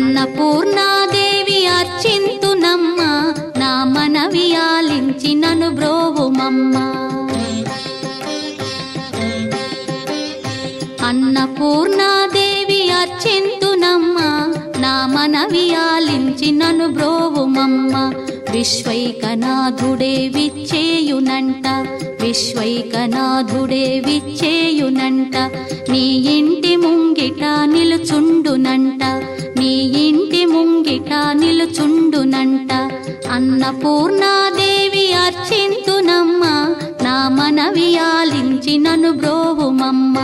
అన్నపూర్ణాదేవి అర్చింతునమ్మ, నా మనవి ఆలించి నను బ్రోవుమమ్మ. అన్నపూర్ణాదేవి అర్చింతునమ్మ, నా మనవి ఆలించి నను బ్రోవుమమ్మ. విశ్వైకనాథుడే విచ్చేయునంట, విశ్వైకనాథుడే విచ్చేయునంట. నీ ఇంటి ముంగిట నిలుచుండునంట, నీ ఇంటి ముంగిట నిలుచుండునంట. అన్నపూర్ణాదేవి అర్చింతునమ్మ, నా మనవి ఆలించి నను బ్రోవుమమ్మ.